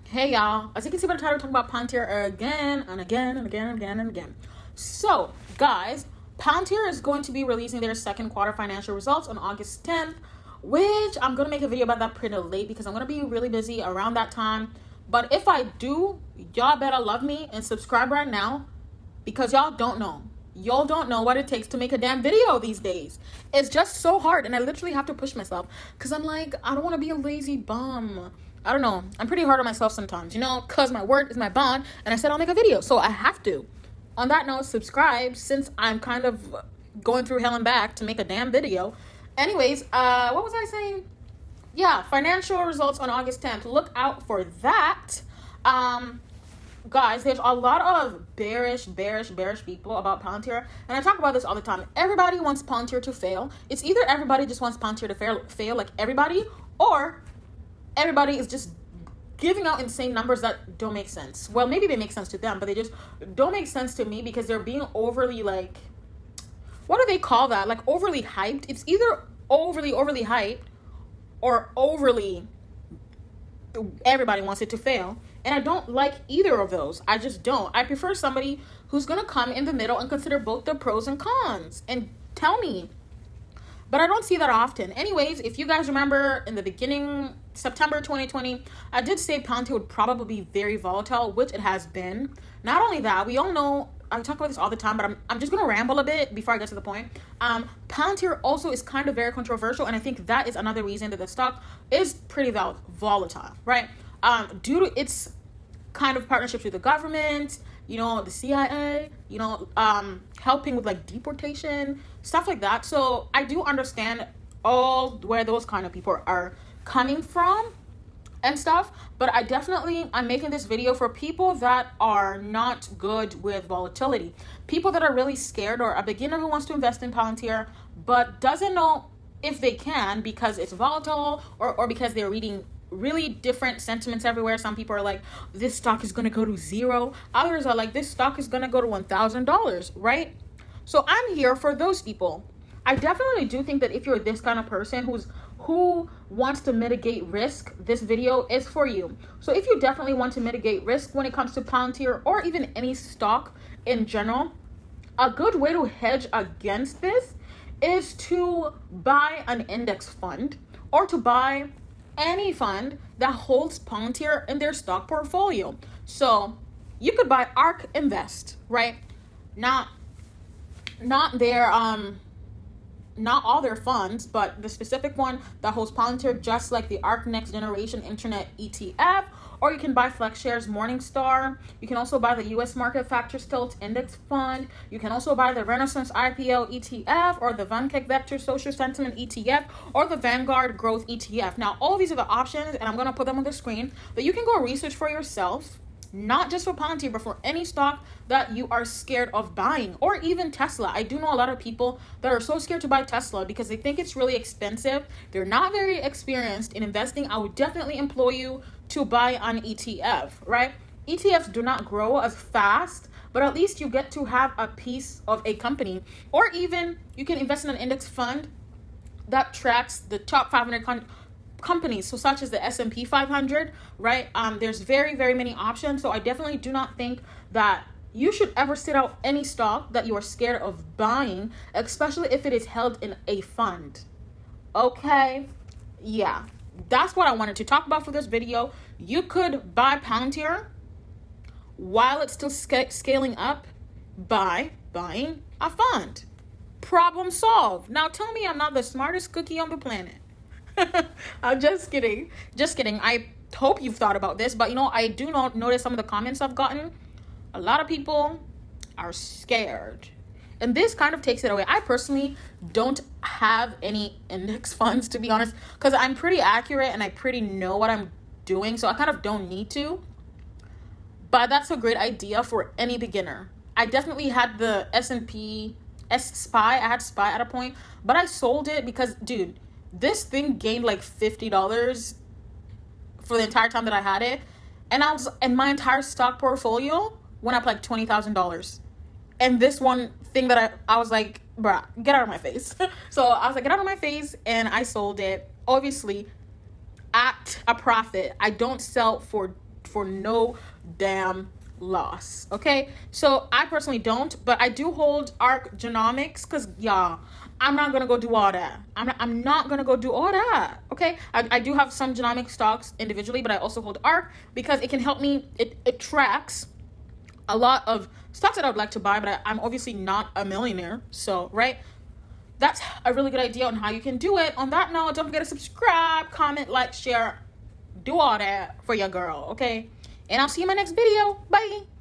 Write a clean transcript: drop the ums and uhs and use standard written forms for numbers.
Hey y'all, as you can see by the title, we're talking about Palantir again and again and again and again and again. So, guys, Palantir is going to be releasing their second quarter financial results on August 10th, which I'm going to make a video about that pretty late because I'm going to be really busy around that time. But if I do, y'all better love me and subscribe right now because y'all don't know. Y'all don't know what it takes to make a damn video these days. It's just so hard, and I literally have to push myself because I'm like, I don't want to be a lazy bum. I don't know. I'm pretty hard on myself sometimes, because my word is my bond, and I said I'll make a video, so I have to. On that note, subscribe since I'm kind of going through hell and back to make a damn video. Anyways, what was I saying? Yeah, financial results on August 10th. Look out for that. Guys, there's a lot of bearish people about Palantir, and I talk about this all the time. Everybody wants Palantir to fail. It's either everybody just wants Palantir to fail like everybody, or everybody is just giving out insane numbers that don't make sense. Well, maybe they make sense to them, but they just don't make sense to me because they're being overly, like, what do they call that? Like, overly hyped. It's either overly hyped or overly everybody wants it to fail. And I don't like either of those. I just don't. I prefer somebody who's going to come in the middle and consider both the pros and cons and tell me. But I don't see that often. Anyways, if you guys remember in the beginning, September 2020, I did say Palantir would probably be very volatile, which it has been. Not only that, we all know, I talk about this all the time, but I'm just going to ramble a bit before I get to the point. Palantir also is kind of very controversial, and I think that is another reason that the stock is pretty volatile, right? Due to its kind of partnerships with the government, the CIA, helping with like deportation, stuff like that. So I do understand all where those kind of people are coming from and stuff, but I'm making this video for people that are not good with volatility, people that are really scared, or a beginner who wants to invest in Palantir but doesn't know if they can because it's volatile, or because they're reading really different sentiments everywhere. Some people are like, this stock is going to go to zero. Others are like, this stock is going to go to $1,000, right? So I'm here for those people. I definitely do think that if you're this kind of person who wants to mitigate risk, this video is for you. So if you definitely want to mitigate risk when it comes to Palantir or even any stock in general, a good way to hedge against this is to buy an index fund or to buy any fund that holds Palantir in their stock portfolio. So you could buy ARK Invest, right? Not their not all their funds, but the specific one that holds Palantir, just like the ARK Next Generation Internet ETF. Or you can buy FlexShares Morningstar. You can also buy the U.S. Market Factors Tilt Index Fund. You can also buy the Renaissance IPO ETF or the Vankeck Vector Social Sentiment ETF or the Vanguard Growth ETF. Now, all these are the options, and I'm going to put them on the screen, but you can go research for yourself, not just for Palantir, but for any stock that you are scared of buying, or even Tesla. I do know a lot of people that are so scared to buy Tesla because they think it's really expensive. They're not very experienced in investing. I would definitely implore you to buy an ETF, right? ETFs do not grow as fast, but at least you get to have a piece of a company. Or even you can invest in an index fund that tracks the top 500 companies, so such as the S&P 500, right? There's very many options. So I definitely do not think that you should ever sit out any stock that you are scared of buying, especially if it is held in a fund. Okay, yeah, that's what I wanted to talk about for this video. You could buy Palantir while it's still scaling up by buying a fund. Problem solved. Now tell me I'm not the smartest cookie on the planet. I'm just kidding. I hope you've thought about this, but I do not notice some of the comments I've gotten. A lot of people are scared, and this kind of takes it away. I personally don't have any index funds, to be honest, because I'm pretty accurate and I pretty know what I'm doing, so I kind of don't need to. But that's a great idea for any beginner. I definitely had the S&P SPY. I had SPY at a point, but I sold it because, dude, this thing gained like $50 for the entire time that I had it. And my entire stock portfolio went up like $20,000. And this one thing that I was like, bruh, get out of my face. So I was like, get out of my face. And I sold it, obviously, at a profit. I don't sell for for no damn loss. Okay, so I personally don't, but I do hold ARC Genomics because y'all, I'm not gonna go do all that. I'm not gonna go do all that. Okay, I do have some genomic stocks individually, but I also hold ARC because it can help me. It tracks a lot of stocks that I would like to buy, but I'm obviously not a millionaire, so right. That's a really good idea on how you can do it. On that note, don't forget to subscribe, comment, like, share, do all that for your girl, okay? And I'll see you in my next video. Bye.